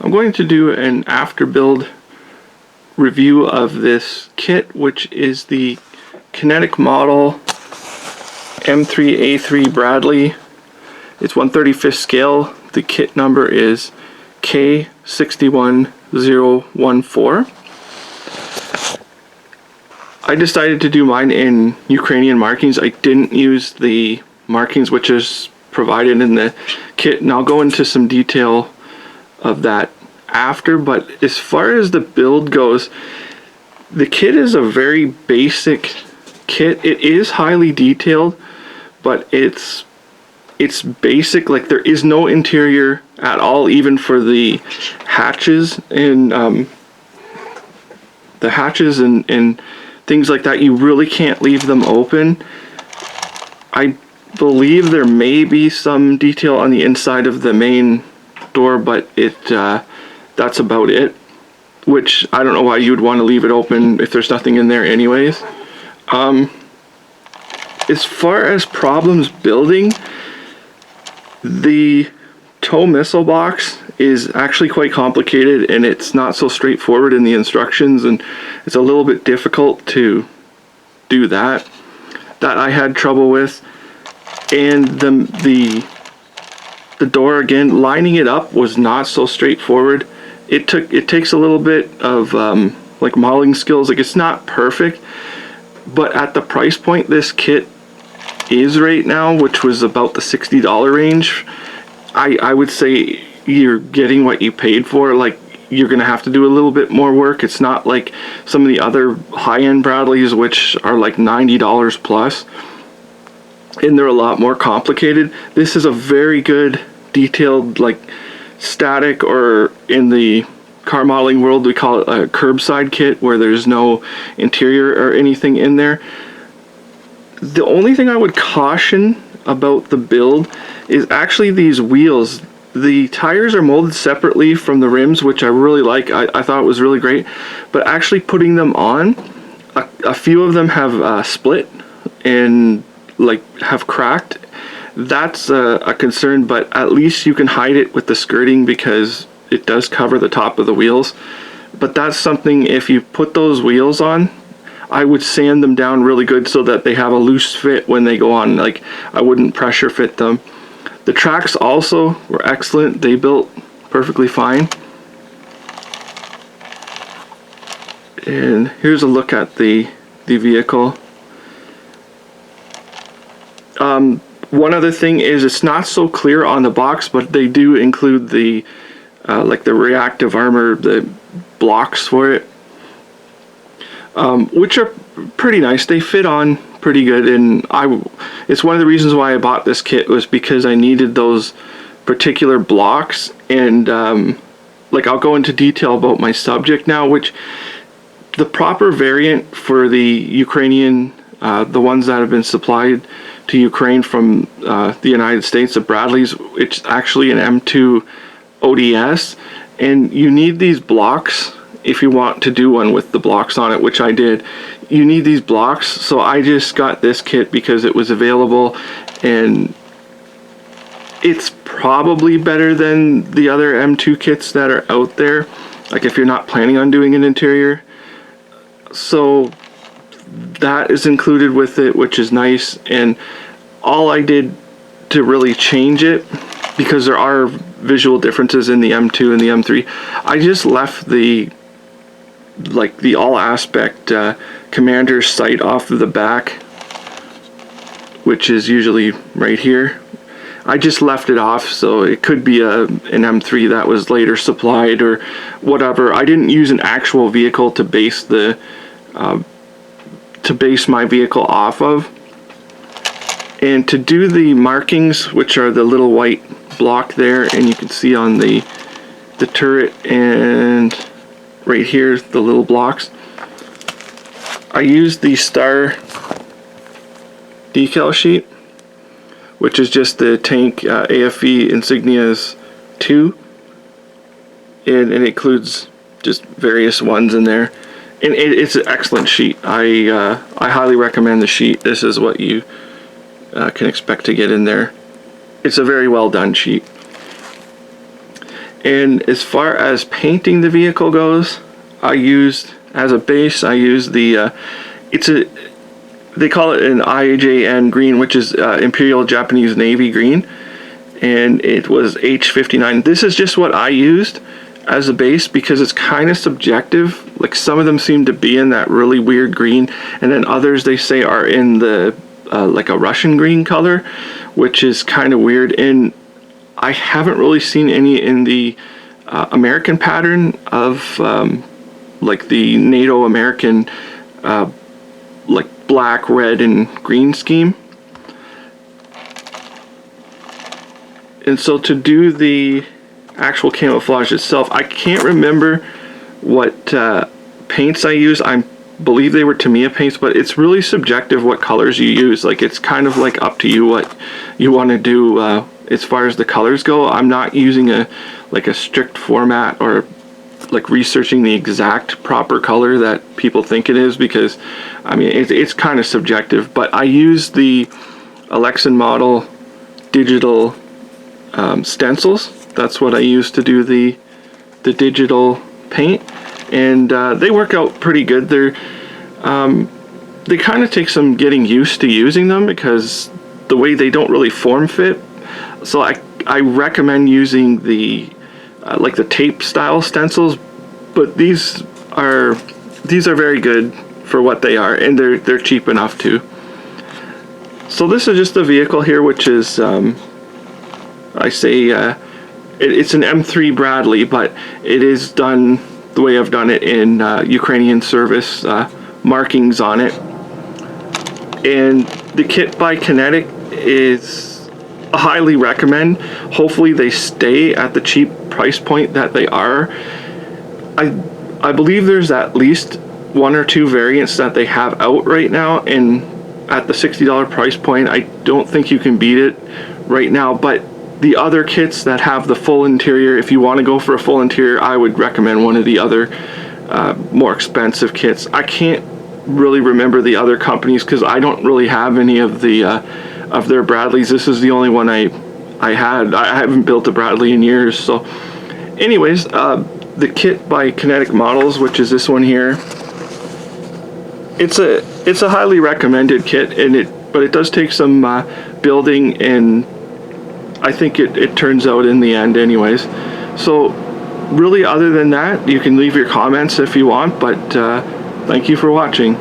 I'm going to do an after build review of this kit, which is the Kinetic model M3A3 Bradley. It's 1/35th scale. The kit number is K61014. I decided to do mine in Ukrainian Markings. I didn't use the markings which is provided in the kit, and I'll go into some detail of that after. But as far as the build goes, the kit is a very basic kit. It is highly detailed, but it's basic. Like, there is no interior at all, even for the hatches and things like that. You really can't leave them open. I believe there may be some detail on the inside of the main door, but that's about it. Which, I don't know why you would want to leave it open if there's nothing in there anyways. As far as problems building, the tow missile box is actually quite complicated, and it's not so straightforward in the instructions, and it's a little bit difficult to do that I had trouble with. And the door, again, lining it up was not so straightforward. It takes a little bit of like modeling skills. Like, it's not perfect, but at the price point this kit is right now, which was about the $60 range, I would say you're getting what you paid for. Like, you're gonna have to do a little bit more work. It's not like some of the other high-end Bradleys, which are like $90 plus, and they're a lot more complicated. This is a very good detailed, like, static, or in the car modeling world we call it a curbside kit, where there's no interior or anything in there. The only thing I would caution about the build is actually these wheels. The tires are molded separately from the rims, which I really like. I thought it was really great, but actually putting them on, a few of them have split and like have cracked. That's a concern, but at least you can hide it with the skirting because it does cover the top of the wheels. But that's something, if you put those wheels on, I would sand them down really good so that they have a loose fit when they go on. Like, I wouldn't pressure fit them. The tracks also were excellent. They built perfectly fine. And here's a look at the vehicle. One other thing is, it's not so clear on the box, but they do include the like the reactive armor, the blocks for it, which are pretty nice. They fit on pretty good, and it's one of the reasons why I bought this kit, was because I needed those particular blocks. And like, I'll go into detail about my subject now, which the proper variant for the Ukrainian, the ones that have been supplied to Ukraine from the United States, the Bradleys, it's actually an M2 ODS, and you need these blocks if you want to do one with the blocks on it, which I did. You need these blocks, so I just got this kit because it was available, and it's probably better than the other M2 kits that are out there, like if you're not planning on doing an interior. So that is included with it, which is nice. And all I did to really change it, because there are visual differences in the M2 and the M3, I just left the all aspect commander's sight off of the back, which is usually right here. I just left it off, so it could be an M3 that was later supplied or whatever. I didn't use an actual vehicle to base my vehicle off of. And to do the markings, which are the little white block there, and you can see on the turret and right here the little blocks, I used the Star Decal sheet, which is just the tank AFV insignias 2, and it includes just various ones in there, and it's an excellent sheet. I highly recommend the sheet. This is what you can expect to get in there. It's a very well done sheet. And as far as painting the vehicle goes, I used, as a base, I used the, they call it an IJN green, which is Imperial Japanese Navy green. And it was H59. This is just what I used as a base because it's kind of subjective. Like some of them seem to be in that really weird green, and then others they say are in the like a Russian green color, which is kind of weird. And I haven't really seen any in the American pattern of like the NATO American like black, red, and green scheme. And so to do the actual camouflage itself, I can't remember what paints I used. I believe they were Tamiya paints, but it's really subjective what colors you use. Like it's kind of like up to you what you want to do as far as the colors go. I'm not using a strict format or like researching the exact proper color that people think it is, because I mean it's kind of subjective. But I use the Alexen model digital stencils. That's what I use to do the digital paint, and they work out pretty good. They kind of take some getting used to using them because the way they don't really form fit. So I recommend using the like the tape style stencils, but these are very good for what they are, and they're cheap enough too. So this is just the vehicle here, which is I say it's an M3 Bradley, but it is done the way I've done it in Ukrainian service markings on it. And the kit by Kinetic is a highly recommend. Hopefully they stay at the cheap price point that they are. I believe there's at least 1 or 2 variants that they have out right now, and at the $60 price point, I don't think you can beat it right now. But the other kits that have the full interior, if you want to go for a full interior, I would recommend one of the other more expensive kits. I can't really remember the other companies because I don't really have any of the of their Bradleys. This is the only one I had. I haven't built a Bradley in years. So anyways, the kit by Kinetic Models, which is this one here, it's a highly recommended kit, but it does take some building, and I think it turns out in the end anyways. So really, other than that, you can leave your comments if you want, but thank you for watching.